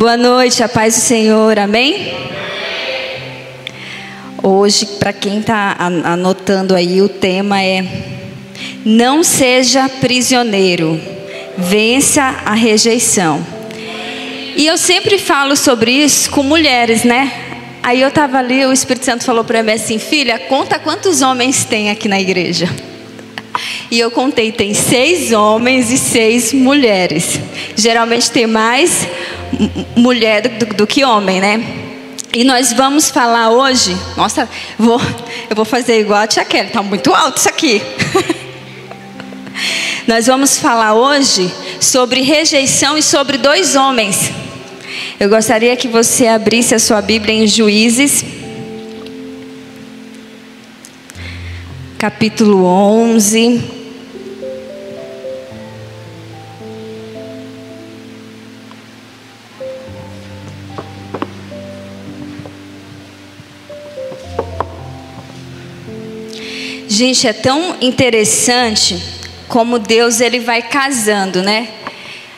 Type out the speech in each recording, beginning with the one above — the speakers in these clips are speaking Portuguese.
Boa noite, a paz do Senhor, amém? Hoje, para quem está anotando aí, o tema é: não seja prisioneiro, vença a rejeição. E eu sempre falo sobre isso com mulheres, né? Aí eu estava ali, o Espírito Santo falou para mim assim: filha, conta quantos homens tem aqui na igreja. E eu contei, tem 6 homens e 6 mulheres. Geralmente tem mais mulher do que homem, né? E nós vamos falar hoje. Nossa, eu vou fazer igual a tia Kelly, tá muito alto isso aqui. Nós vamos falar hoje sobre rejeição e sobre 2 homens. Eu gostaria que você abrisse a sua Bíblia em Juízes, capítulo 11. Gente, é tão interessante como Deus ele vai casando, né?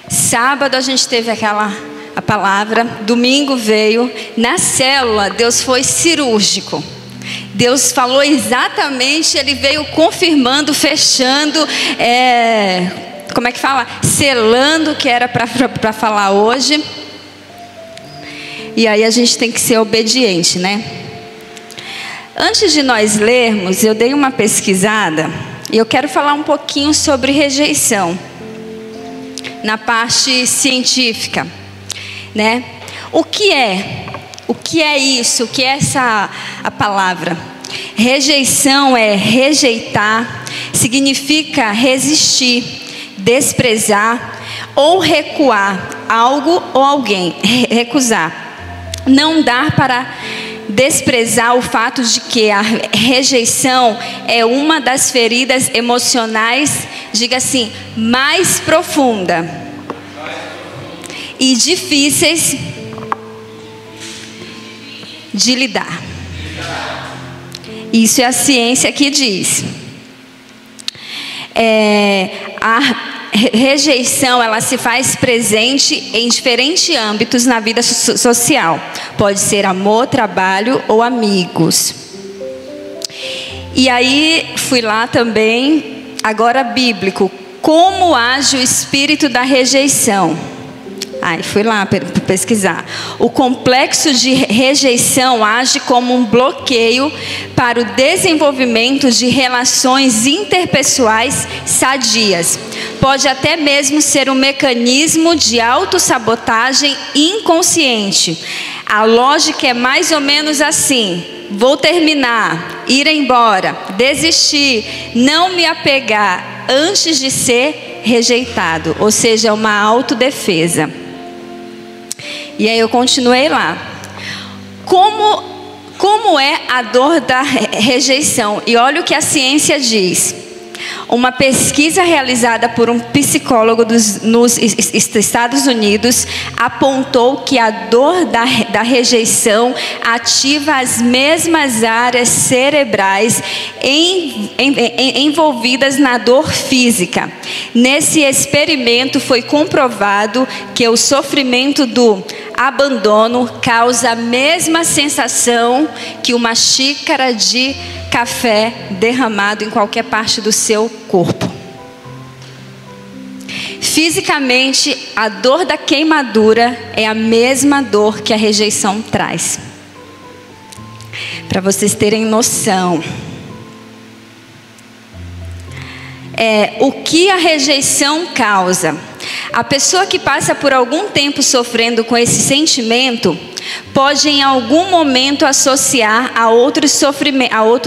Sábado a gente teve a palavra, domingo veio, na célula Deus foi cirúrgico. Deus falou exatamente, ele veio confirmando, fechando, como é que fala? Selando o que era para falar hoje. E aí a gente tem que ser obediente, né? Antes de nós lermos, eu dei uma pesquisada e eu quero falar um pouquinho sobre rejeição, na parte científica, né? O que é isso? O que é a palavra? Rejeição é rejeitar, significa resistir, desprezar ou recuar algo ou alguém, recusar, não dar para desprezar o fato de que a rejeição é uma das feridas emocionais, diga assim, mais profunda e difíceis de lidar. Isso é a ciência que diz. A rejeição, ela se faz presente em diferentes âmbitos na vida social. Pode ser amor, trabalho ou amigos. E aí, fui lá também, agora bíblico. Como age o espírito da rejeição? Aí fui lá pesquisar. O complexo de rejeição age como um bloqueio para o desenvolvimento de relações interpessoais sadias. Pode até mesmo ser um mecanismo de autossabotagem inconsciente. A lógica é mais ou menos assim: vou terminar, ir embora, desistir, não me apegar antes de ser rejeitado. Ou seja, uma autodefesa. E aí eu continuei lá. Como é a dor da rejeição? E olha o que a ciência diz. Uma pesquisa realizada por um psicólogo nos Estados Unidos apontou que a dor da rejeição ativa as mesmas áreas cerebrais envolvidas na dor física. Nesse experimento foi comprovado que o sofrimento do abandono causa a mesma sensação que uma xícara de café derramado em qualquer parte do seu corpo. Fisicamente, a dor da queimadura é a mesma dor que a rejeição traz. Para vocês terem noção. O que a rejeição causa? A pessoa que passa por algum tempo sofrendo com esse sentimento pode em algum momento associar a outros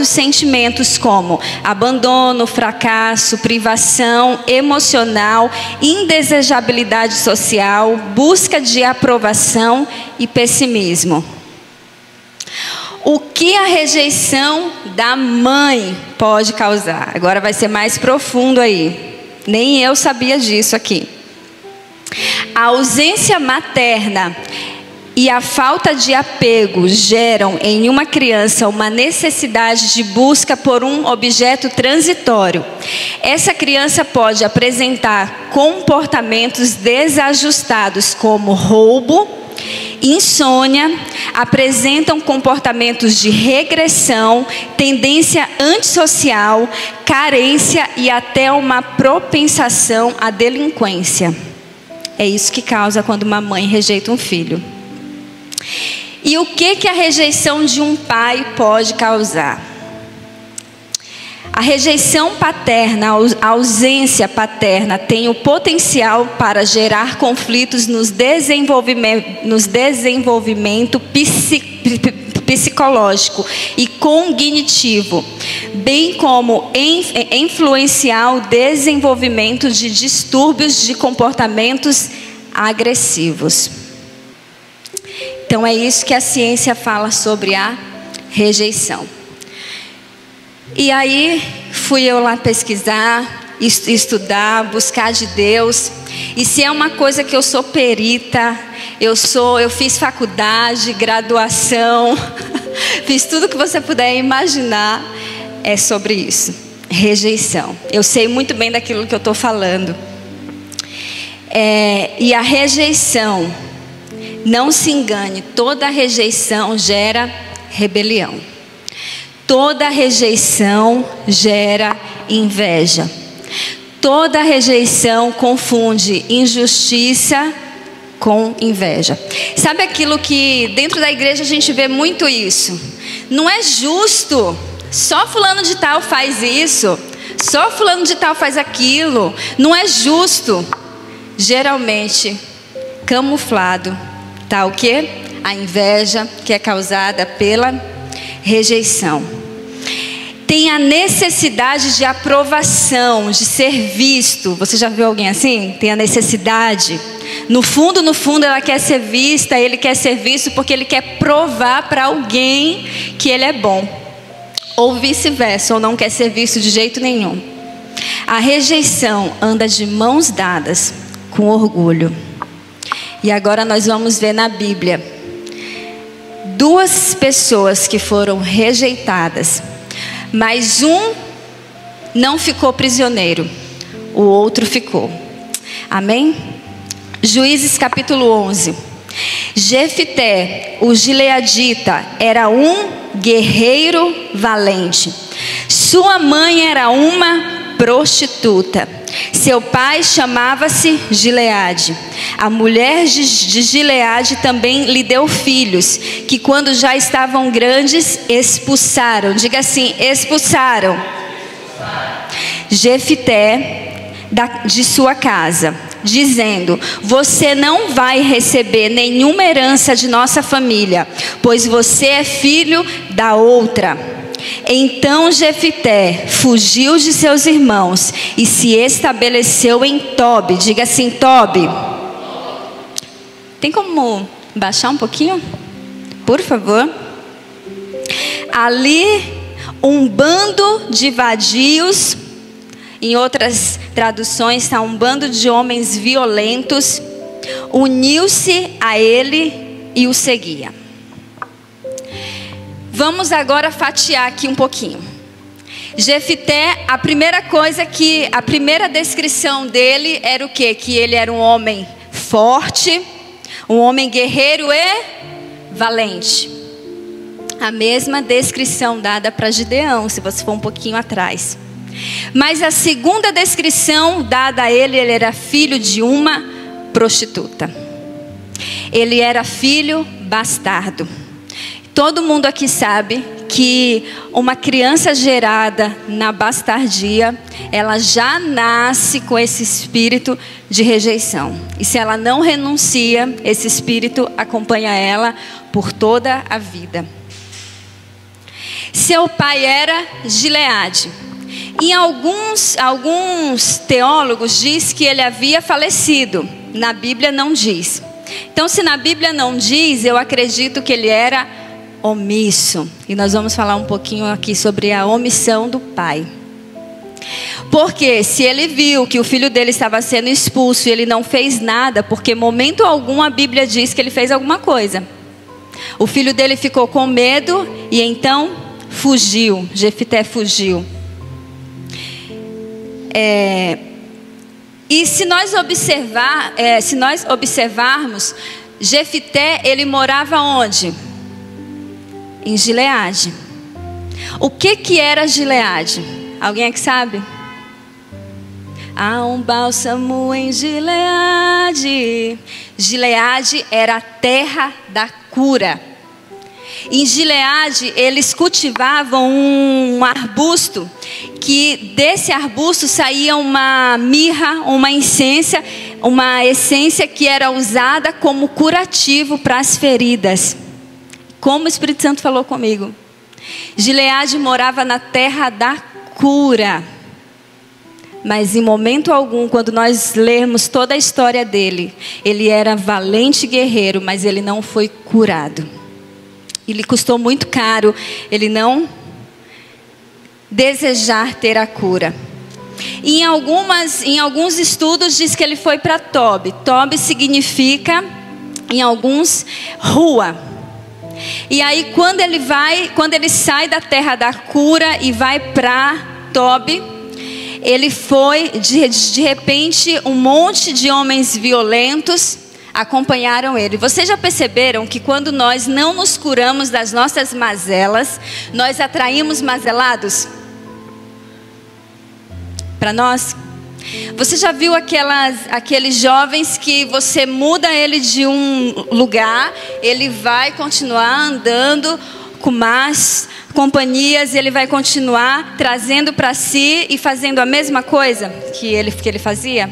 sentimentos como abandono, fracasso, privação emocional, indesejabilidade social, busca de aprovação e pessimismo. O que a rejeição da mãe pode causar? Agora vai ser mais profundo aí. Nem eu sabia disso aqui. A ausência materna e a falta de apego geram em uma criança uma necessidade de busca por um objeto transitório. Essa criança pode apresentar comportamentos desajustados como roubo, insônia, apresentam comportamentos de regressão, tendência antissocial, carência e até uma propensação à delinquência. É isso que causa quando uma mãe rejeita um filho. E o que a rejeição de um pai pode causar? A rejeição paterna, a ausência paterna tem o potencial para gerar conflitos nos desenvolvimento psicológico e cognitivo, bem como influenciar o desenvolvimento de distúrbios de comportamentos agressivos. Então é isso que a ciência fala sobre a rejeição. E aí fui eu lá pesquisar, estudar, buscar de Deus. E se é uma coisa que eu sou perita, eu fiz faculdade, graduação, fiz tudo que você puder imaginar, é sobre isso, rejeição. Eu sei muito bem daquilo que eu estou falando. E a rejeição, não se engane, toda rejeição gera rebelião. Toda rejeição gera inveja. Toda rejeição confunde injustiça com inveja. Sabe aquilo que dentro da igreja a gente vê muito isso? Não é justo, só fulano de tal faz isso, só fulano de tal faz aquilo. Não é justo. Geralmente, camuflado, tá o quê? A inveja que é causada pela rejeição. Tem a necessidade de aprovação, de ser visto. Você já viu alguém assim? Tem a necessidade. No fundo, ela quer ser vista, ele quer ser visto porque ele quer provar para alguém que ele é bom. Ou vice-versa, ou não quer ser visto de jeito nenhum. A rejeição anda de mãos dadas com orgulho. E agora nós vamos ver na Bíblia 2 pessoas que foram rejeitadas. Mas um não ficou prisioneiro, o outro ficou. Amém? Juízes capítulo 11. Jefté, o gileadita, era um guerreiro valente. Sua mãe era uma prostituta. Seu pai chamava-se Gileade. A mulher de Gileade também lhe deu filhos, que quando já estavam grandes, expulsaram. Diga assim, expulsaram. Jefté de sua casa, dizendo: você não vai receber nenhuma herança de nossa família, pois você é filho da outra. Então Jefté fugiu de seus irmãos e se estabeleceu em Tobi. Diga assim, Tobi. Tem como baixar um pouquinho? Por favor. Ali um bando de vadios, em outras traduções está um bando de homens violentos, uniu-se a ele e o seguia. Vamos agora fatiar aqui um pouquinho. Jefté, a primeira descrição dele era o quê? Que ele era um homem forte, um homem guerreiro e valente. A mesma descrição dada para Gideão, se você for um pouquinho atrás. Mas a segunda descrição dada a ele era filho de uma prostituta. Ele era filho bastardo. Todo mundo aqui sabe que uma criança gerada na bastardia, ela já nasce com esse espírito de rejeição. E se ela não renuncia, esse espírito acompanha ela por toda a vida. Seu pai era Gileade. Em alguns teólogos diz que ele havia falecido. Na Bíblia não diz. Então, se na Bíblia não diz, eu acredito que ele era omisso. E nós vamos falar um pouquinho aqui sobre a omissão do pai. Porque se ele viu que o filho dele estava sendo expulso e ele não fez nada, porque em momento algum a Bíblia diz que ele fez alguma coisa. O filho dele ficou com medo e então fugiu. Jefté fugiu. E se nós observarmos, Jefité, ele morava onde? Em Gileade. O que era Gileade? Alguém aqui sabe? Há um bálsamo em Gileade. Gileade era a terra da cura. Em Gileade, eles cultivavam um arbusto, que desse arbusto saía uma mirra, uma essência que era usada como curativo para as feridas. Como o Espírito Santo falou comigo. Gileade morava na terra da cura. Mas em momento algum, quando nós lermos toda a história dele, ele era valente guerreiro, mas ele não foi curado. E lhe custou muito caro ele não desejar ter a cura. Em alguns estudos diz que ele foi para Tob. Tob significa, em alguns, rua. E aí quando ele sai da terra da cura e vai para Tob, ele foi, de repente, um monte de homens violentos acompanharam ele. Vocês já perceberam que quando nós não nos curamos das nossas mazelas, nós atraímos mazelados para nós? Você já viu aqueles jovens que você muda ele de um lugar, ele vai continuar andando com más companhias, ele vai continuar trazendo para si e fazendo a mesma coisa que ele fazia?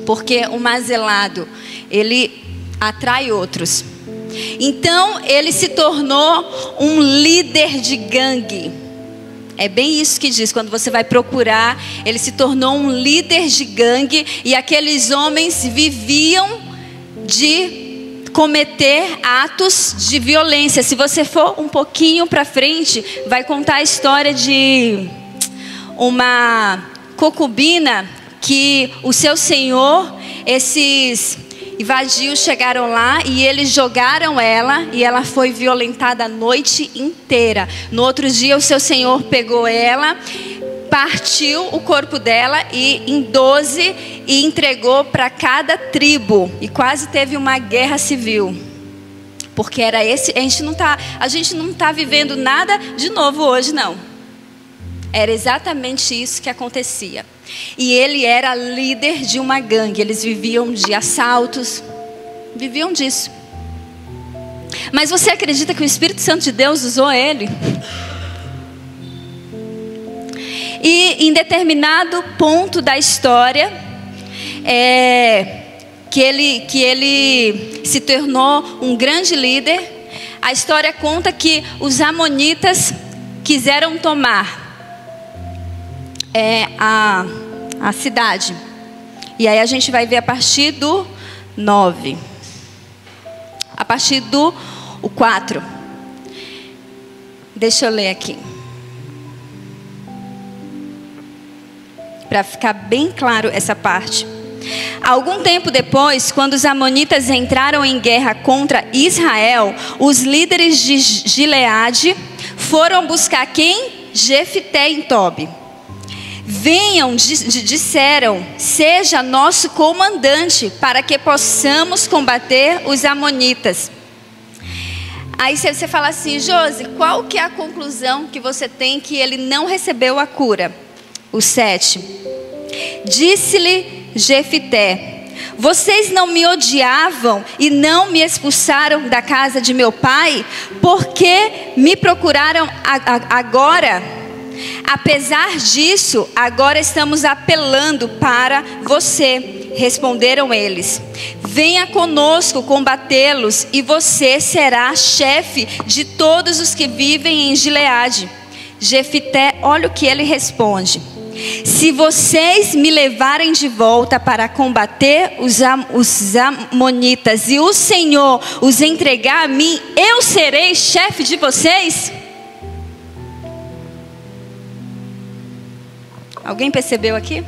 Porque o mazelado, ele atrai outros. Então ele se tornou um líder de gangue. É bem isso que diz, quando você vai procurar, ele se tornou um líder de gangue. E aqueles homens viviam de cometer atos de violência. Se você for um pouquinho para frente, vai contar a história de uma concubina que o seu senhor, esses invadios chegaram lá e eles jogaram ela e ela foi violentada a noite inteira. No outro dia o seu senhor pegou ela, partiu o corpo dela em 12 e entregou para cada tribo. E quase teve uma guerra civil. Porque era esse, a gente não tá vivendo nada de novo hoje, não. Era exatamente isso que acontecia. E ele era líder de uma gangue. Eles viviam de assaltos, viviam disso. Mas você acredita que o Espírito Santo de Deus usou ele? E em determinado ponto da história, que ele se tornou um grande líder, a história conta que os amonitas quiseram tomar a cidade. E aí a gente vai ver a partir do 9. A partir do 4. Deixa eu ler aqui. Para ficar bem claro essa parte. Algum tempo depois, quando os amonitas entraram em guerra contra Israel, os líderes de Gileade foram buscar quem? Jefité em Tob. Venham, disseram, seja nosso comandante para que possamos combater os amonitas. Aí você fala assim, Josi, qual que é a conclusão que você tem que ele não recebeu a cura? O 7. Disse-lhe Jefité, vocês não me odiavam e não me expulsaram da casa de meu pai? Por que me procuraram agora? Apesar disso, agora estamos apelando para você. Responderam eles, venha conosco combatê-los e você será chefe de todos os que vivem em Gileade. Jefité, olha o que ele responde. Se vocês me levarem de volta para combater os amonitas e o Senhor os entregar a mim, eu serei chefe de vocês? Alguém percebeu aqui?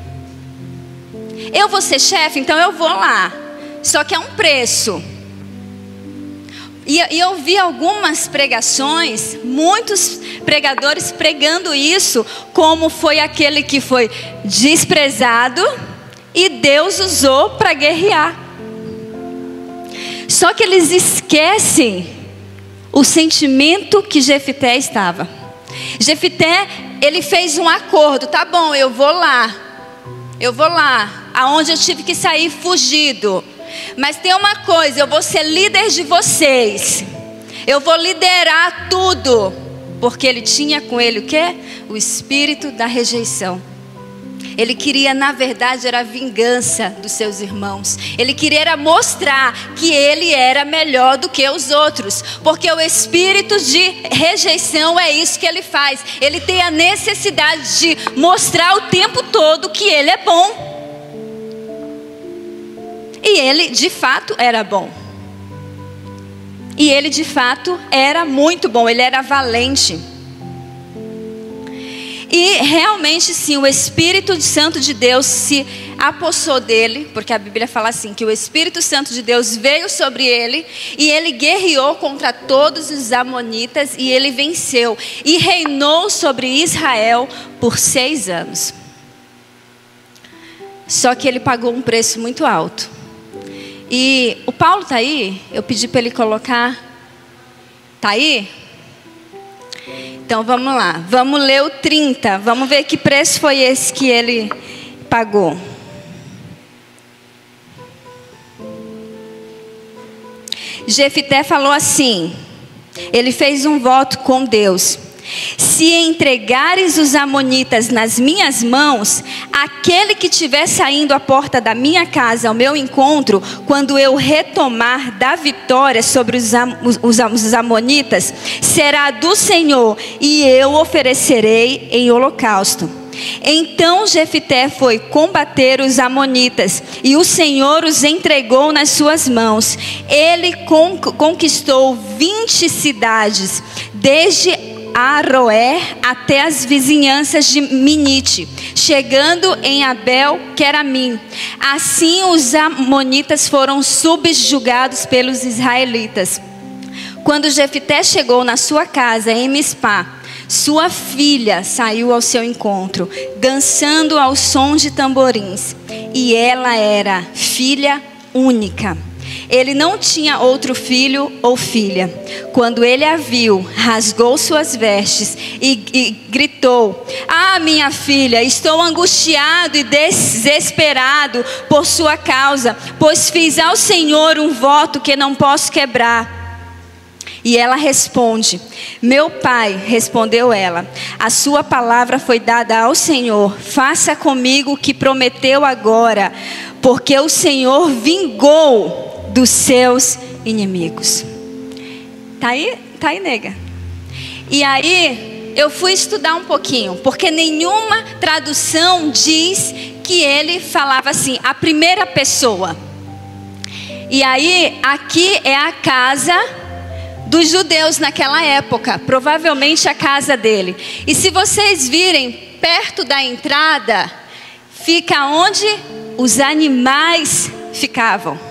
Eu vou ser chefe, então eu vou lá. Só que é um preço. E eu vi algumas pregações, muitos pregadores pregando isso, como foi aquele que foi desprezado e Deus usou para guerrear. Só que eles esquecem o sentimento que Jefité estava. Jefité, ele fez um acordo. Tá bom, eu vou lá, aonde eu tive que sair fugido. Mas tem uma coisa, eu vou ser líder de vocês. Eu vou liderar tudo. Porque ele tinha com ele o quê? O espírito da rejeição. Ele queria, na verdade, era a vingança dos seus irmãos. Ele queria mostrar que ele era melhor do que os outros. Porque o espírito de rejeição é isso que ele faz. Ele tem a necessidade de mostrar o tempo todo que ele é bom. E ele, de fato, era bom. E ele, de fato, era muito bom. Ele era valente. E realmente sim, o Espírito Santo de Deus se apossou dele, porque a Bíblia fala assim, que o Espírito Santo de Deus veio sobre ele, e ele guerreou contra todos os amonitas, e ele venceu, e reinou sobre Israel por 6 anos. Só que ele pagou um preço muito alto. E o Paulo está aí? Eu pedi para ele colocar. Está aí? Então vamos lá, vamos ler o 30, vamos ver que preço foi esse que ele pagou. Jefité falou assim, ele fez um voto com Deus: se entregares os amonitas nas minhas mãos, aquele que estiver saindo à porta da minha casa ao meu encontro, quando eu retomar da vitória sobre os amonitas, será do Senhor, e eu oferecerei em holocausto. Então Jefité foi combater os amonitas, e o Senhor os entregou nas suas mãos. Ele conquistou 20 cidades, desde Aroé até as vizinhanças de Minite, chegando em Abel-Queramim. Assim os amonitas foram subjugados pelos israelitas. Quando Jefité chegou na sua casa em Mispá, sua filha saiu ao seu encontro, dançando ao som de tamborins, e ela era filha única. Ele não tinha outro filho ou filha. Quando ele a viu, rasgou suas vestes e gritou: ah, minha filha, estou angustiado e desesperado por sua causa, pois fiz ao Senhor um voto que não posso quebrar. E ela responde: meu pai, respondeu ela, a sua palavra foi dada ao Senhor, faça comigo o que prometeu agora, porque o Senhor vingou dos seus inimigos. Tá aí, nega? E aí, eu fui estudar um pouquinho, porque nenhuma tradução diz que ele falava assim, a primeira pessoa. E aí, aqui é a casa dos judeus naquela época, provavelmente a casa dele. E se vocês virem, perto da entrada, fica onde os animais ficavam.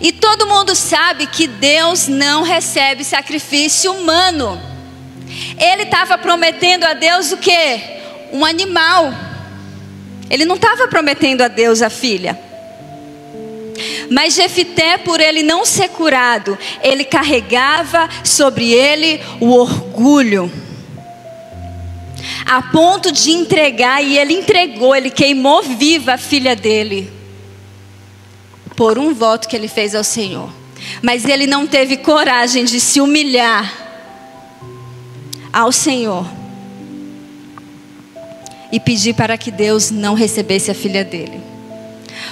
E todo mundo sabe que Deus não recebe sacrifício humano. Ele estava prometendo a Deus o quê? Um animal. Ele não estava prometendo a Deus a filha. Mas Jefité, por ele não ser curado, ele carregava sobre ele o orgulho, a ponto de entregar, e ele entregou, ele queimou viva a filha dele, por um voto que ele fez ao Senhor. Mas ele não teve coragem de se humilhar ao Senhor e pedir para que Deus não recebesse a filha dele,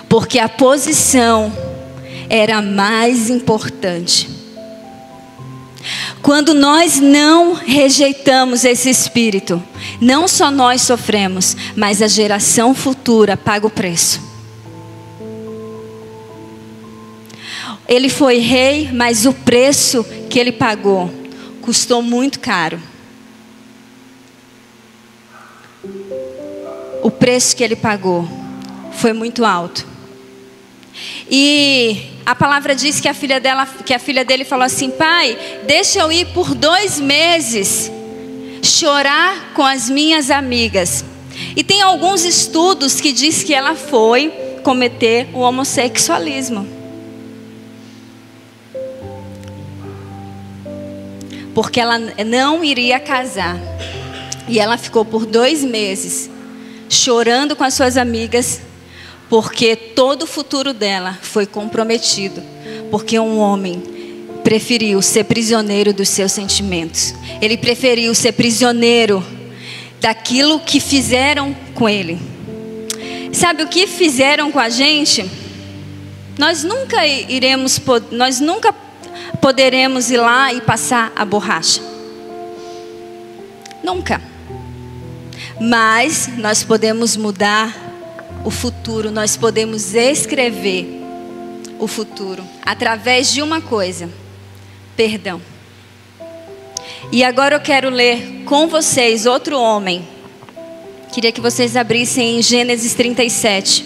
porque a posição era mais importante. Quando nós não rejeitamos esse espírito, não só nós sofremos, mas a geração futura paga o preço. Ele foi rei, mas o preço que ele pagou custou muito caro. O preço que ele pagou foi muito alto. E a palavra diz que a filha dele falou assim: pai, deixa eu ir por 2 meses chorar com as minhas amigas. E tem alguns estudos que diz que ela foi cometer o homossexualismo. porque ela não iria casar. E ela ficou por 2 meses chorando com as suas amigas, porque todo o futuro dela foi comprometido, porque um homem preferiu ser prisioneiro dos seus sentimentos. Ele preferiu ser prisioneiro daquilo que fizeram com ele. Sabe o que fizeram com a gente? Nós nunca poderemos ir lá e passar a borracha. Nunca. Mas nós podemos mudar o futuro, nós podemos escrever o futuro através de uma coisa: perdão. E agora eu quero ler com vocês outro homem. Queria que vocês abrissem em Gênesis 37.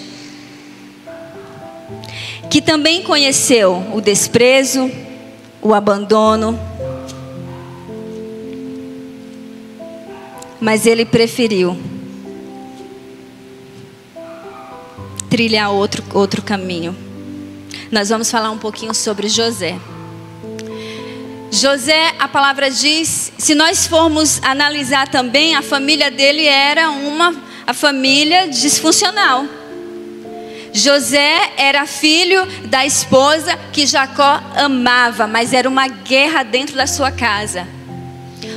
Que também conheceu o desprezo, o abandono, mas ele preferiu trilhar outro caminho. Nós vamos falar um pouquinho sobre José. José, a palavra diz, se nós formos analisar também, a família dele era a família disfuncional. José era filho da esposa que Jacó amava, mas era uma guerra dentro da sua casa.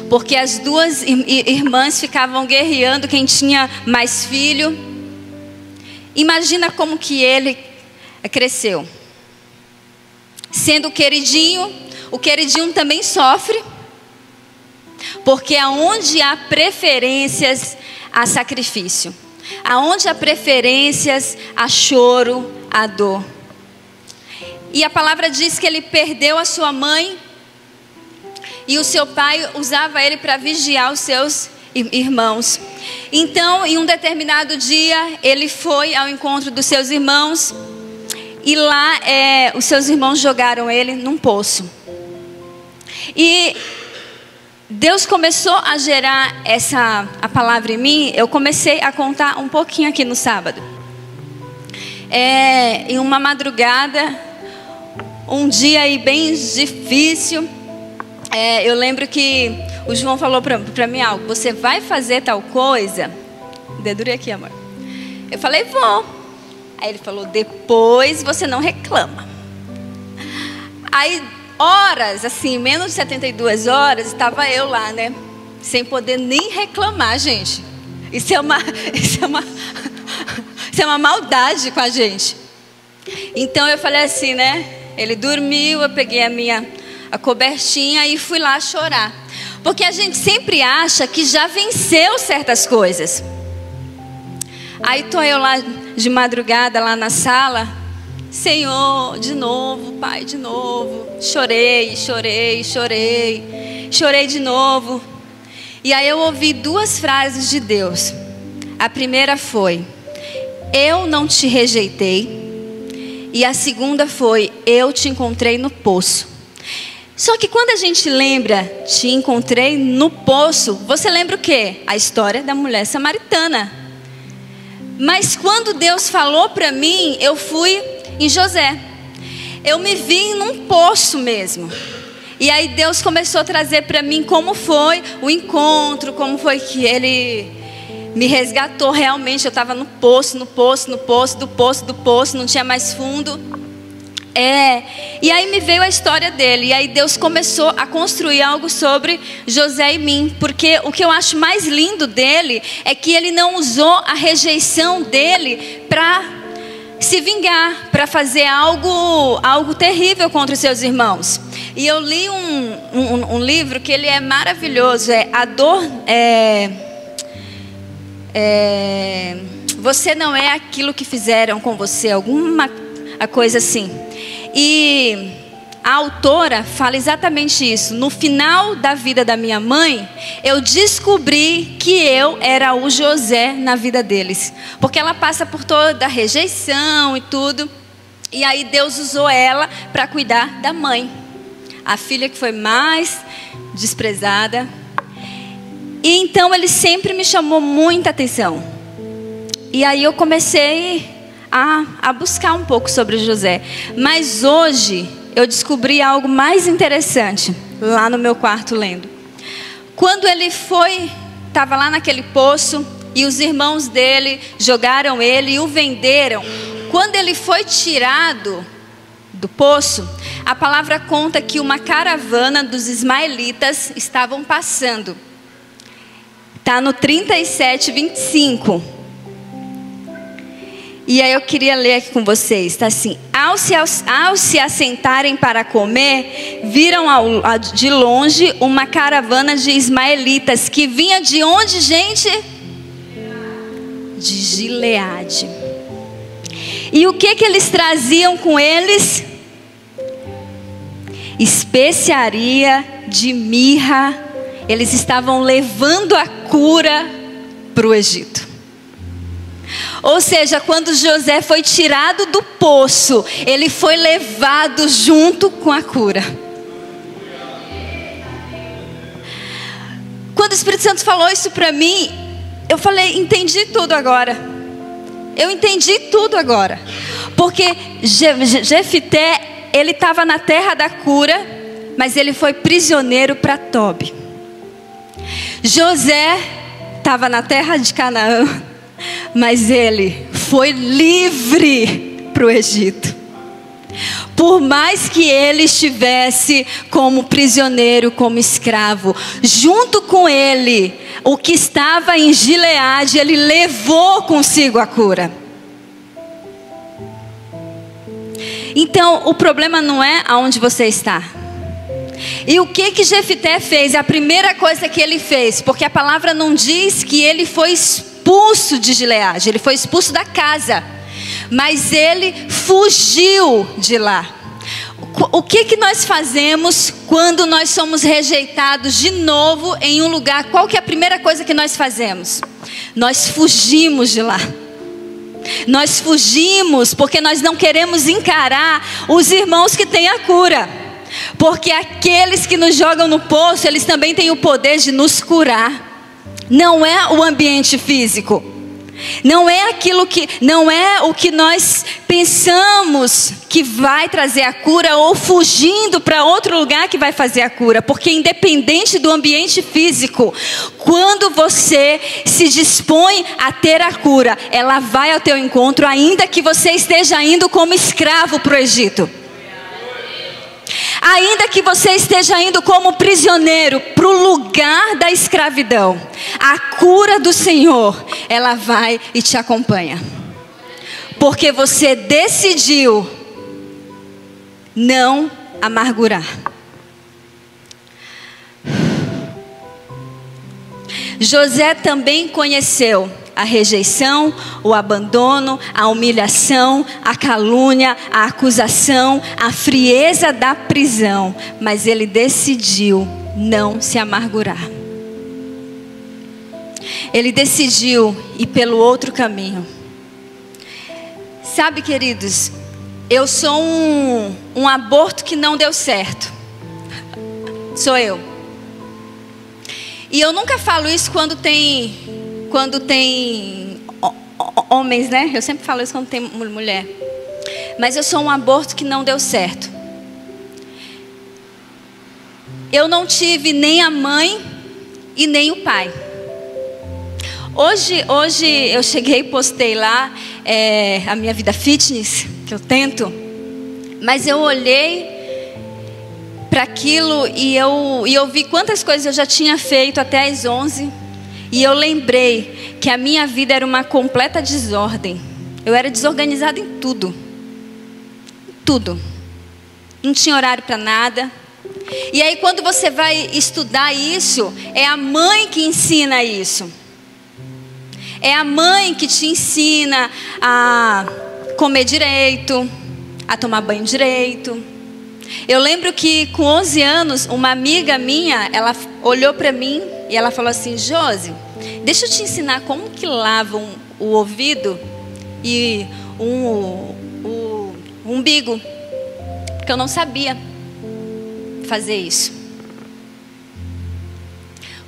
Porque as duas irmãs ficavam guerreando quem tinha mais filho. Imagina como que ele cresceu. Sendo o queridinho também sofre. Porque aonde há preferências, há sacrifício. Aonde há preferências, há choro, há dor. E a palavra diz que ele perdeu a sua mãe. E o seu pai usava ele para vigiar os seus irmãos. Então, em um determinado dia, ele foi ao encontro dos seus irmãos. E lá, os seus irmãos jogaram ele num poço. E Deus começou a gerar a palavra em mim. Eu comecei a contar um pouquinho aqui no sábado. Em uma madrugada, um dia aí bem difícil. Eu lembro que o João falou para mim algo: você vai fazer tal coisa? Dedure aqui, amor. Eu falei, vou. Aí ele falou, depois você não reclama. Aí, horas, assim, menos de 72 horas, estava eu lá, né? Sem poder nem reclamar, gente. Isso é uma maldade com a gente. Então eu falei assim, né? Ele dormiu, eu peguei a cobertinha e fui lá chorar. Porque a gente sempre acha que já venceu certas coisas. Aí tô eu lá de madrugada, lá na sala. Senhor, de novo, Pai, de novo. Chorei de novo. E aí eu ouvi 2 frases de Deus. A primeira foi: eu não te rejeitei. E a segunda foi: eu te encontrei no poço. Só que quando a gente lembra, te encontrei no poço, você lembra o quê? A história da mulher samaritana. Mas quando Deus falou para mim, eu fui em José. Eu me vi num poço mesmo. E aí Deus começou a trazer para mim como foi o encontro, como foi que Ele me resgatou realmente. Eu estava no poço, do poço, não tinha mais fundo. E aí me veio a história dele. E aí Deus começou a construir algo sobre José e mim. Porque o que eu acho mais lindo dele é que ele não usou a rejeição dele para se vingar, para fazer algo terrível contra os seus irmãos. E eu li um livro que ele é maravilhoso. A dor você não é aquilo que fizeram com você, alguma coisa assim. E a autora fala exatamente isso. No final da vida da minha mãe, eu descobri que eu era o José na vida deles. Porque ela passa por toda a rejeição e tudo. E aí Deus usou ela para cuidar da mãe. A filha que foi mais desprezada. E então ele sempre me chamou muita atenção. E aí eu comecei a buscar um pouco sobre José. Mas hoje eu descobri algo mais interessante lá no meu quarto lendo. Quando ele estava lá naquele poço e os irmãos dele jogaram ele e o venderam. Quando ele foi tirado do poço, a palavra conta que uma caravana dos ismaelitas estavam passando. Está no 37:25. E aí eu queria ler aqui com vocês. Está assim: ao se assentarem para comer, viram de longe uma caravana de ismaelitas que vinha de onde, gente? De Gileade. E o que eles traziam com eles? Especiaria de mirra. Eles estavam levando a cura para o Egito. Ou seja, quando José foi tirado do poço, ele foi levado junto com a cura. Quando o Espírito Santo falou isso para mim, eu falei, entendi tudo agora. Eu entendi tudo agora. Porque Jefité, ele estava na terra da cura, mas ele foi prisioneiro para Tobi. José estava na terra de Canaã, mas ele foi livre para o Egito. Por mais que ele estivesse como prisioneiro, como escravo, junto com ele, o que estava em Gileade, ele levou consigo a cura. Então, o problema não é aonde você está. E o que Jefité fez? A primeira coisa que ele fez, porque a palavra não diz que ele foi expulso de Gileade, ele foi expulso da casa, mas ele fugiu de lá. O que nós fazemos quando nós somos rejeitados de novo em um lugar? Qual que é a primeira coisa que nós fazemos? Nós fugimos de lá. Nós fugimos porque nós não queremos encarar os irmãos que têm a cura. Porque aqueles que nos jogam no poço, eles também têm o poder de nos curar. Não é o ambiente físico. Não é o que nós pensamos que vai trazer a cura, ou fugindo para outro lugar que vai fazer a cura. Porque independente do ambiente físico, quando você se dispõe a ter a cura, ela vai ao teu encontro, ainda que você esteja indo como escravo para o Egito. Ainda que você esteja indo como prisioneiro para o lugar da escravidão, a cura do Senhor, ela vai e te acompanha. Porque você decidiu não amargurar. José também conheceu a rejeição, o abandono, a humilhação, a calúnia, a acusação, a frieza da prisão. Mas ele decidiu não se amargurar. Ele decidiu ir pelo outro caminho. Sabe, queridos, eu sou um aborto que não deu certo. Sou eu. E eu nunca falo isso quando tem homens, né? Eu sempre falo isso quando tem mulher. Mas eu sou um aborto que não deu certo. Eu não tive nem a mãe e nem o pai. Hoje eu cheguei e postei lá a minha vida fitness, que eu tento. Mas eu olhei para aquilo e eu vi quantas coisas eu já tinha feito até às 11. E eu lembrei que a minha vida era uma completa desordem. Eu era desorganizada em tudo. Tudo. Não tinha horário para nada. E aí quando você vai estudar isso, é a mãe que ensina isso. É a mãe que te ensina a comer direito, a tomar banho direito. Eu lembro que com 11 anos, uma amiga minha, ela olhou para mim e ela falou assim: Josi, deixa eu te ensinar como que lavam o ouvido e o umbigo. Porque eu não sabia fazer isso.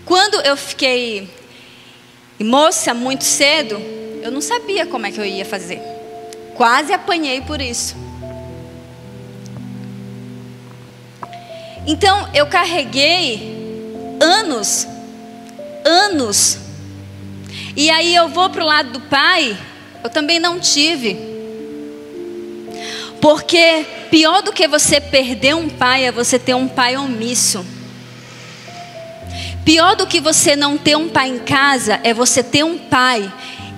Quando eu fiquei moça muito cedo, eu não sabia como é que eu ia fazer. Quase apanhei por isso. Então eu carreguei anos. E aí eu vou para o lado do pai, eu também não tive. Porque pior do que você perder um pai é você ter um pai omisso. Pior do que você não ter um pai em casa é você ter um pai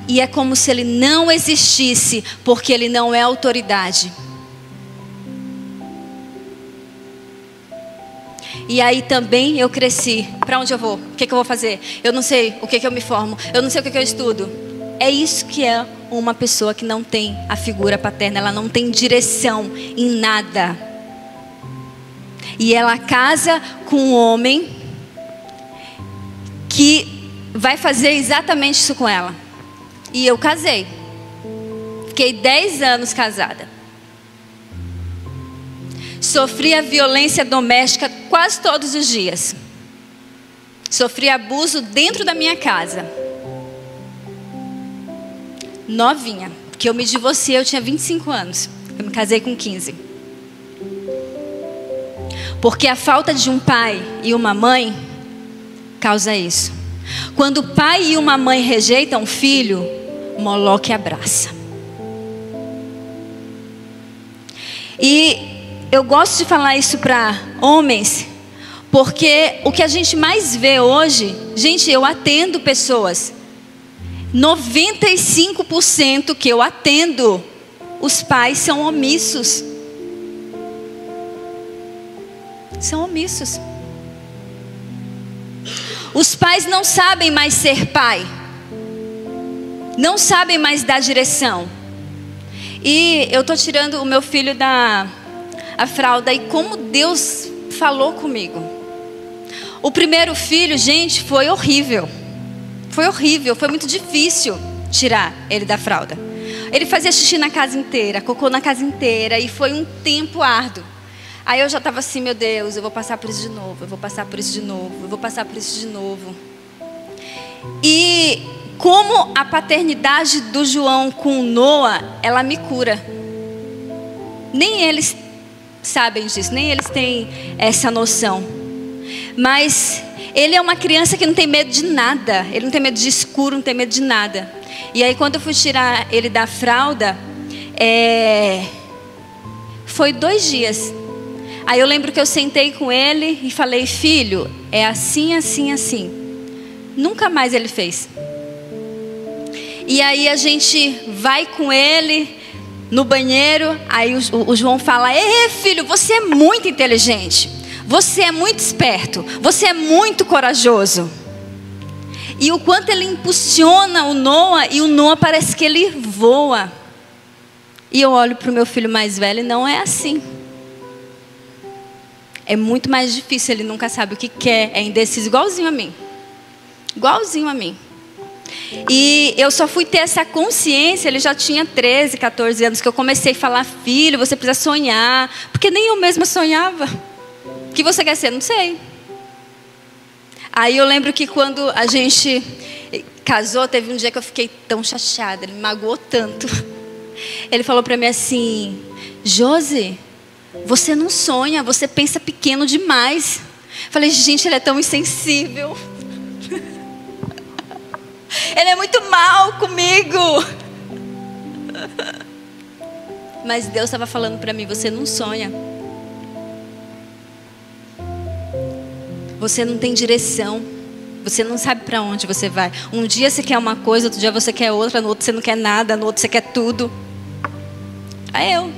e é como se ele não existisse, porque ele não é autoridade. E aí também eu cresci. Para onde eu vou? O que eu vou fazer? Eu não sei o que eu me formo. Eu não sei o que eu estudo. É isso que é uma pessoa que não tem a figura paterna. Ela não tem direção em nada. E ela casa com um homem que vai fazer exatamente isso com ela. E eu casei. Fiquei 10 anos casada. Sofria violência doméstica quase todos os dias. Sofria abuso dentro da minha casa. Novinha, porque eu me divorciei, eu tinha 25 anos. Eu me casei com 15. Porque a falta de um pai e uma mãe causa isso. Quando o pai e uma mãe rejeitam um filho, Moloque abraça. E eu gosto de falar isso para homens, porque o que a gente mais vê hoje, gente, eu atendo pessoas, 95% que eu atendo, os pais são omissos. São omissos. Os pais não sabem mais ser pai, não sabem mais dar direção. E eu estou tirando o meu filho da fralda, e como Deus falou comigo. O primeiro filho, gente, foi horrível. Foi horrível, foi muito difícil tirar ele da fralda. Ele fazia xixi na casa inteira, cocô na casa inteira, e foi um tempo árduo. Aí eu já estava assim, meu Deus, eu vou passar por isso de novo, eu vou passar por isso de novo, eu vou passar por isso de novo. E como a paternidade do João com Noah, ela me cura. Nem eles sabem disso, nem eles têm essa noção. Mas ele é uma criança que não tem medo de nada. Ele não tem medo de escuro, não tem medo de nada. E aí quando eu fui tirar ele da fralda, foi 2 dias. Aí eu lembro que eu sentei com ele e falei, filho, é assim, assim, assim. Nunca mais ele fez. E aí a gente vai com ele no banheiro, aí o João fala, filho, você é muito inteligente, você é muito esperto, você é muito corajoso. E o quanto ele impulsiona o Noah, e o Noah parece que ele voa. E eu olho para o meu filho mais velho e não é assim. É muito mais difícil, ele nunca sabe o que quer, é indeciso, igualzinho a mim. Igualzinho a mim. E eu só fui ter essa consciência, ele já tinha 13, 14 anos, que eu comecei a falar, filho, você precisa sonhar. Porque nem eu mesma sonhava. O que você quer ser? Não sei. Aí eu lembro que quando a gente casou, teve um dia que eu fiquei tão chateada, ele me magoou tanto. Ele falou para mim assim, Josi, você não sonha, você pensa pequeno demais. Falei, gente, ele é tão insensível. Ele é muito mal comigo. Mas Deus estava falando para mim, você não sonha. Você não tem direção. Você não sabe para onde você vai. Um dia você quer uma coisa, outro dia você quer outra, no outro você não quer nada, no outro você quer tudo. É eu.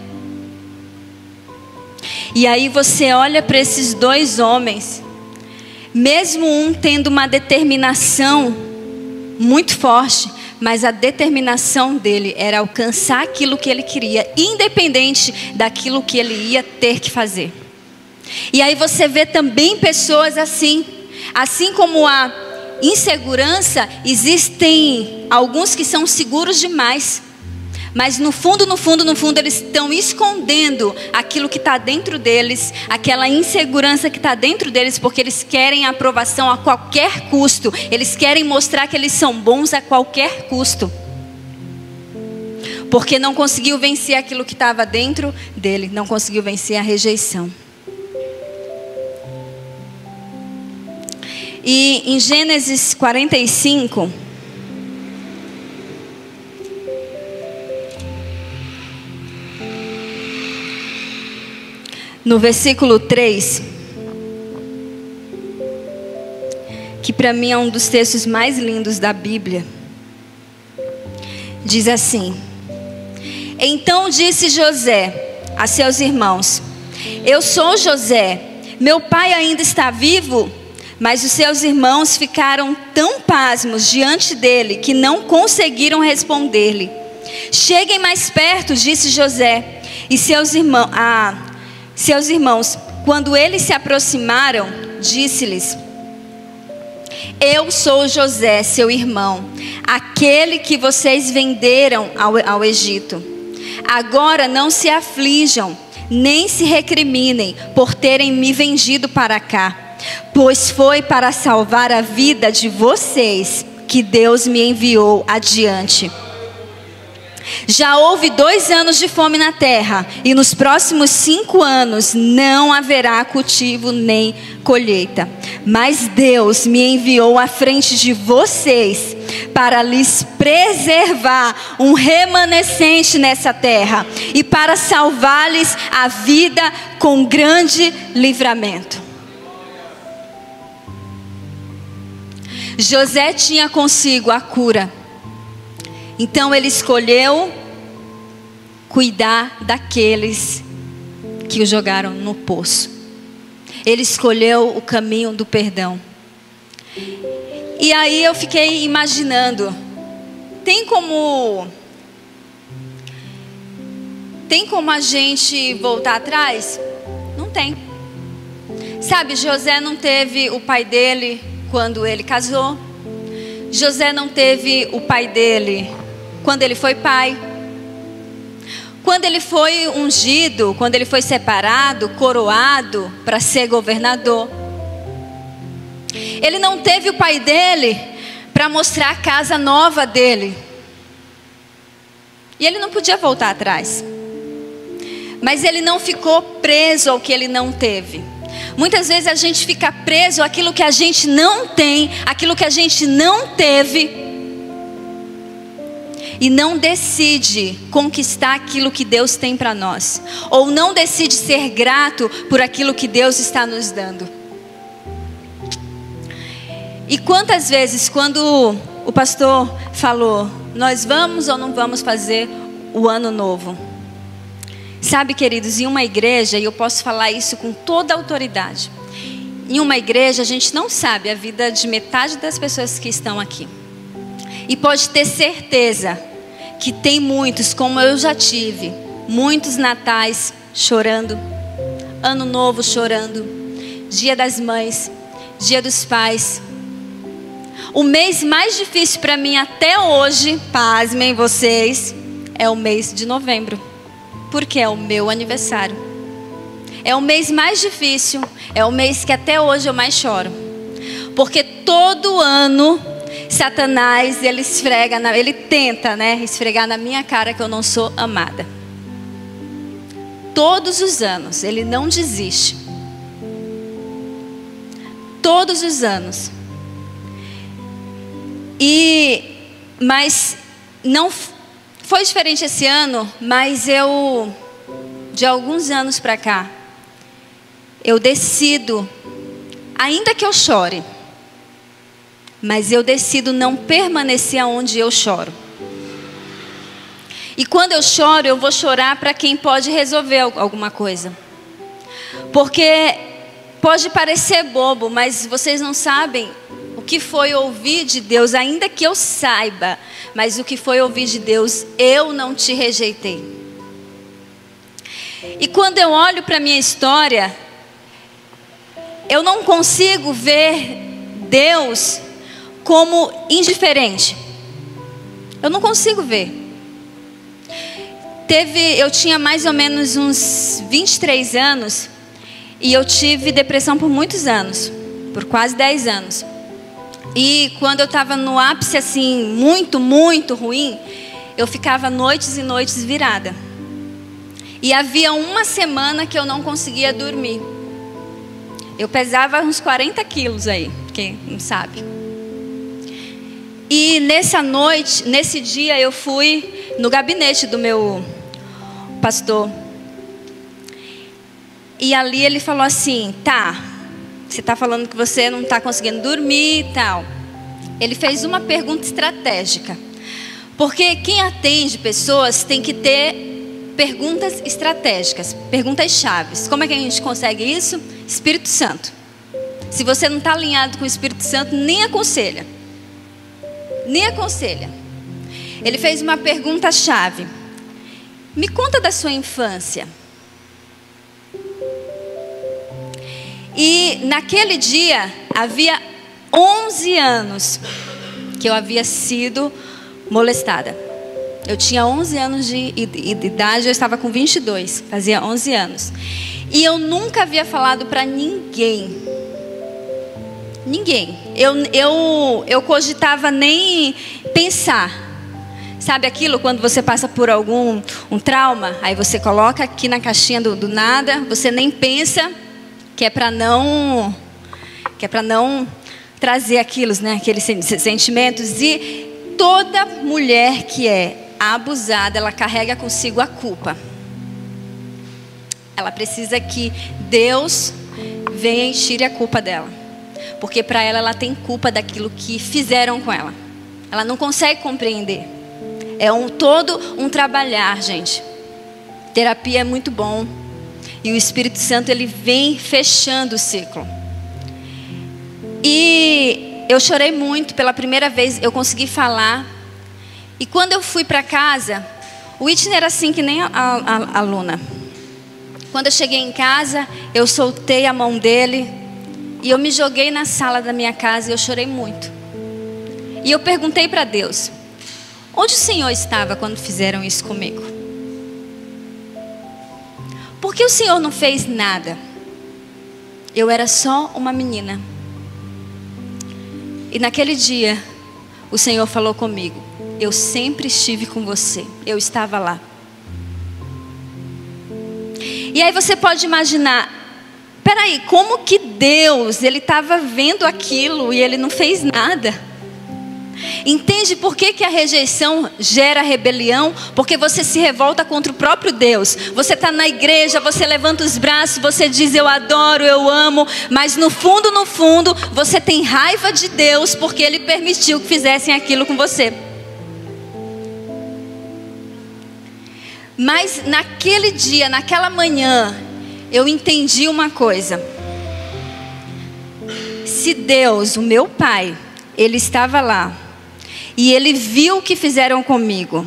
E aí você olha para esses 2 homens, mesmo um tendo uma determinação muito forte, mas a determinação dele era alcançar aquilo que ele queria, independente daquilo que ele ia ter que fazer. E aí você vê também pessoas assim como a insegurança, existem alguns que são seguros demais, mas no fundo, eles estão escondendo aquilo que está dentro deles, aquela insegurança que está dentro deles, porque eles querem aprovação a qualquer custo. Eles querem mostrar que eles são bons a qualquer custo, porque não conseguiu vencer aquilo que estava dentro dele, não conseguiu vencer a rejeição. E em Gênesis 45, no versículo 3, que para mim é um dos textos mais lindos da Bíblia, diz assim: Então disse José a seus irmãos: Eu sou José, meu pai ainda está vivo? Mas os seus irmãos ficaram tão pasmos diante dele que não conseguiram responder-lhe. Cheguem mais perto, disse José. E seus irmãos, quando eles se aproximaram, disse-lhes: Eu sou José, seu irmão, aquele que vocês venderam ao Egito. Agora não se aflijam, nem se recriminem por terem me vendido para cá, pois foi para salvar a vida de vocês que Deus me enviou adiante. Já houve 2 anos de fome na terra, e nos próximos 5 anos não haverá cultivo nem colheita. Mas Deus me enviou à frente de vocês para lhes preservar um remanescente nessa terra e para salvar-lhes a vida com grande livramento. José tinha consigo a cura. Então ele escolheu cuidar daqueles que o jogaram no poço. Ele escolheu o caminho do perdão. E aí eu fiquei imaginando, tem como a gente voltar atrás? Não tem. Sabe, José não teve o pai dele quando ele casou. José não teve o pai dele quando ele foi pai. Quando ele foi ungido, quando ele foi separado, coroado para ser governador. Ele não teve o pai dele para mostrar a casa nova dele. E ele não podia voltar atrás. Mas ele não ficou preso ao que ele não teve. Muitas vezes a gente fica preso àquilo que a gente não tem, àquilo que a gente não teve, e não decide conquistar aquilo que Deus tem para nós, ou não decide ser grato por aquilo que Deus está nos dando. E quantas vezes, quando o pastor falou, nós vamos ou não vamos fazer o ano novo? Sabe, queridos, em uma igreja, e eu posso falar isso com toda a autoridade, em uma igreja a gente não sabe a vida de metade das pessoas que estão aqui. E pode ter certeza que tem muitos, como eu já tive, muitos natais chorando, ano novo chorando, dia das mães, dia dos pais. O mês mais difícil para mim até hoje, pasmem vocês, é o mês de novembro. Porque é o meu aniversário. É o mês mais difícil. É o mês que até hoje eu mais choro. Porque todo ano Satanás ele tenta, esfregar na minha cara que eu não sou amada. Todos os anos ele não desiste. Todos os anos. Mas não foi diferente esse ano, mas de alguns anos para cá, eu decido, ainda que eu chore, mas eu decido não permanecer onde eu choro. E quando eu choro, eu vou chorar para quem pode resolver alguma coisa. Porque pode parecer bobo, mas vocês não sabem o que foi ouvir de Deus, ainda que eu saiba, mas o que foi ouvir de Deus, eu não te rejeitei. E quando eu olho para a minha história, eu não consigo ver Deus como indiferente. Eu não consigo ver. Eu tinha mais ou menos uns 23 anos, e eu tive depressão por muitos anos, por quase 10 anos. E quando eu estava no ápice assim, muito, muito ruim, eu ficava noites e noites virada. E havia uma semana que eu não conseguia dormir. Eu pesava uns 40 quilos aí, quem não sabe. E nesse dia eu fui no gabinete do meu pastor. E ali ele falou assim, tá, você está falando que você não está conseguindo dormir e tal. Ele fez uma pergunta estratégica. Porque quem atende pessoas tem que ter perguntas estratégicas, perguntas chaves. Como é que a gente consegue isso? Espírito Santo. Se você não está alinhado com o Espírito Santo, nem aconselha. Nem aconselha. Ele fez uma pergunta chave. Me conta da sua infância. E naquele dia, havia 11 anos que eu havia sido molestada. Eu tinha 11 anos de idade, eu estava com 22, fazia 11 anos. E eu nunca havia falado para ninguém. Ninguém. Eu cogitava nem pensar. Sabe aquilo quando você passa por um trauma, aí você coloca aqui na caixinha do nada, você nem pensa, que é para não trazer aqueles sentimentos. E toda mulher que é abusada, ela carrega consigo a culpa. Ela precisa que Deus venha e tire a culpa dela. Porque para ela tem culpa daquilo que fizeram com ela. Ela não consegue compreender. É todo um trabalhar, gente. Terapia é muito bom. E o Espírito Santo, ele vem fechando o ciclo. E eu chorei muito. Pela primeira vez eu consegui falar. E quando eu fui para casa, o Whitney era assim que nem a Luna. Quando eu cheguei em casa, eu soltei a mão dele. E eu me joguei na sala da minha casa e eu chorei muito. E eu perguntei para Deus: onde o Senhor estava quando fizeram isso comigo? Por que o Senhor não fez nada? Eu era só uma menina. E naquele dia, o Senhor falou comigo: eu sempre estive com você. Eu estava lá. E aí você pode imaginar, peraí, como que Deus, ele estava vendo aquilo e ele não fez nada? Entende por que a rejeição gera rebelião? Porque você se revolta contra o próprio Deus. Você está na igreja, você levanta os braços, você diz eu adoro, eu amo, mas no fundo, você tem raiva de Deus porque Ele permitiu que fizessem aquilo com você. Mas naquele dia, naquela manhã, eu entendi uma coisa. Se Deus, o meu Pai, Ele estava lá, e Ele viu o que fizeram comigo,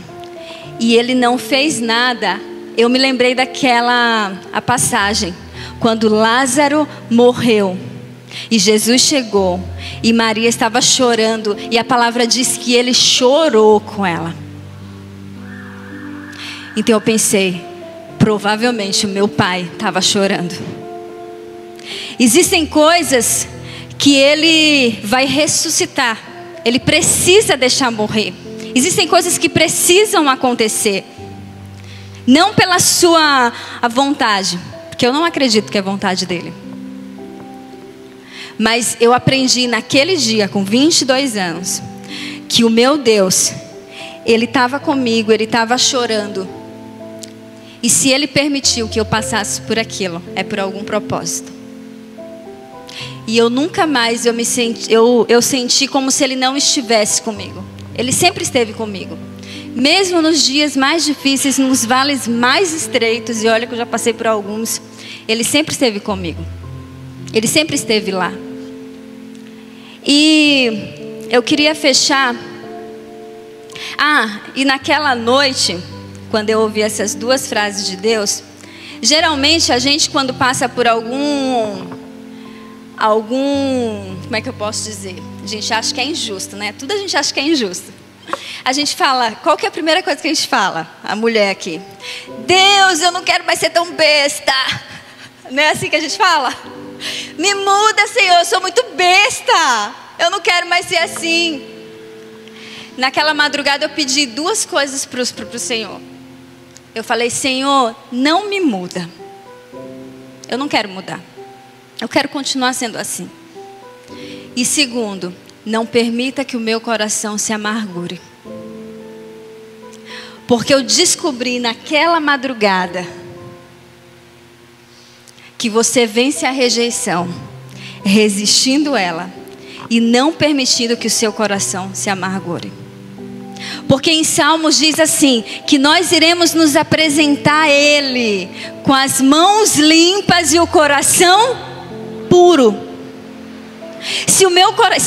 e Ele não fez nada, eu me lembrei a passagem, quando Lázaro morreu, e Jesus chegou, e Maria estava chorando, e a palavra diz que Ele chorou com ela. Então eu pensei, provavelmente o meu pai estava chorando. Existem coisas que Ele vai ressuscitar. Ele precisa deixar morrer. Existem coisas que precisam acontecer. Não pela sua vontade, porque eu não acredito que é vontade dele. Mas eu aprendi naquele dia, com 22 anos, que o meu Deus, Ele estava comigo, Ele estava chorando. E se Ele permitiu que eu passasse por aquilo, é por algum propósito. E eu nunca mais eu senti como se Ele não estivesse comigo. Ele sempre esteve comigo. Mesmo nos dias mais difíceis, nos vales mais estreitos, e olha que eu já passei por alguns, Ele sempre esteve comigo. Ele sempre esteve lá. E eu queria fechar. E naquela noite, quando eu ouvi essas duas frases de Deus, geralmente a gente, quando passa por algum, como é que eu posso dizer? A gente acha que é injusto, né? Tudo a gente acha que é injusto. A gente fala, qual que é a primeira coisa que a gente fala? A mulher aqui: Deus, eu não quero mais ser tão besta. Não é assim que a gente fala? Me muda, Senhor, eu sou muito besta. Eu não quero mais ser assim. Naquela madrugada eu pedi duas coisas para o Senhor. Eu falei: Senhor, não me muda. Eu não quero mudar. Eu quero continuar sendo assim. E segundo, não permita que o meu coração se amargure. Porque eu descobri naquela madrugada que você vence a rejeição, resistindo ela e não permitindo que o seu coração se amargure. Porque em Salmos diz assim, que nós iremos nos apresentar a Ele com as mãos limpas e o coração puro. Se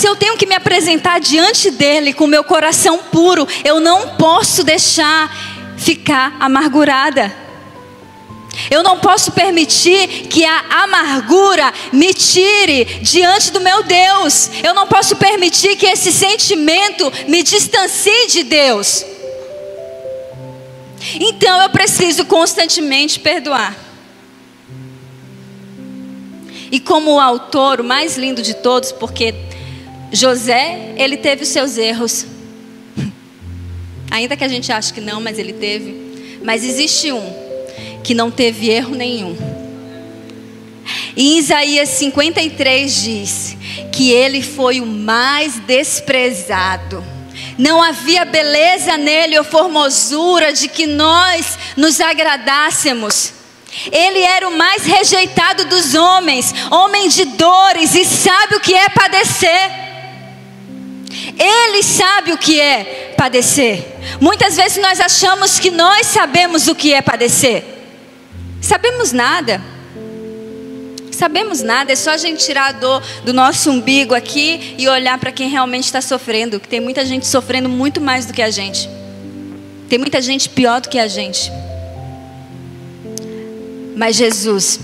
eu tenho que me apresentar diante dEle com o meu coração puro, eu não posso deixar ficar amargurada. Eu não posso permitir que a amargura me tire diante do meu Deus. Eu não posso permitir que esse sentimento me distancie de Deus. Então eu preciso constantemente perdoar. E como o autor, o mais lindo de todos, porque José, ele teve os seus erros. Ainda que a gente ache que não, mas ele teve. Mas existe um que não teve erro nenhum. Em Isaías 53 diz que ele foi o mais desprezado. Não havia beleza nele ou formosura de que nós nos agradássemos. Ele era o mais rejeitado dos homens, homem de dores, e sabe o que é padecer. Ele sabe o que é padecer. Muitas vezes nós achamos que nós sabemos o que é padecer. Sabemos nada. Sabemos nada. É só a gente tirar a dor do nosso umbigo aqui e olhar para quem realmente está sofrendo. Que tem muita gente sofrendo muito mais do que a gente. Tem muita gente pior do que a gente. Mas Jesus,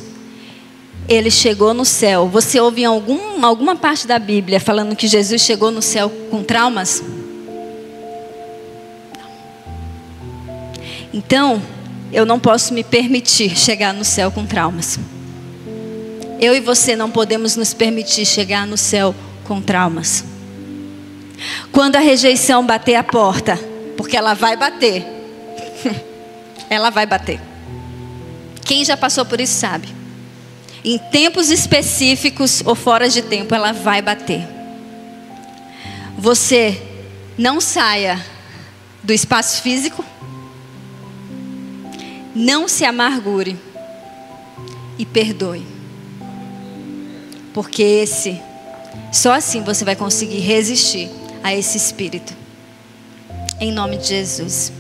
Ele chegou no céu. Você ouve em alguma parte da Bíblia falando que Jesus chegou no céu com traumas? Então, eu não posso me permitir chegar no céu com traumas. Eu e você não podemos nos permitir chegar no céu com traumas. Quando a rejeição bater a porta, porque ela vai bater. Ela vai bater. Quem já passou por isso sabe. Em tempos específicos ou fora de tempo, ela vai bater. Você não saia do espaço físico. Não se amargure e perdoe. Porque só assim você vai conseguir resistir a esse espírito. Em nome de Jesus.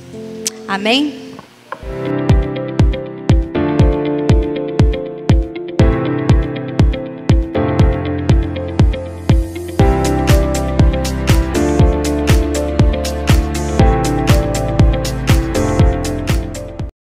Amém?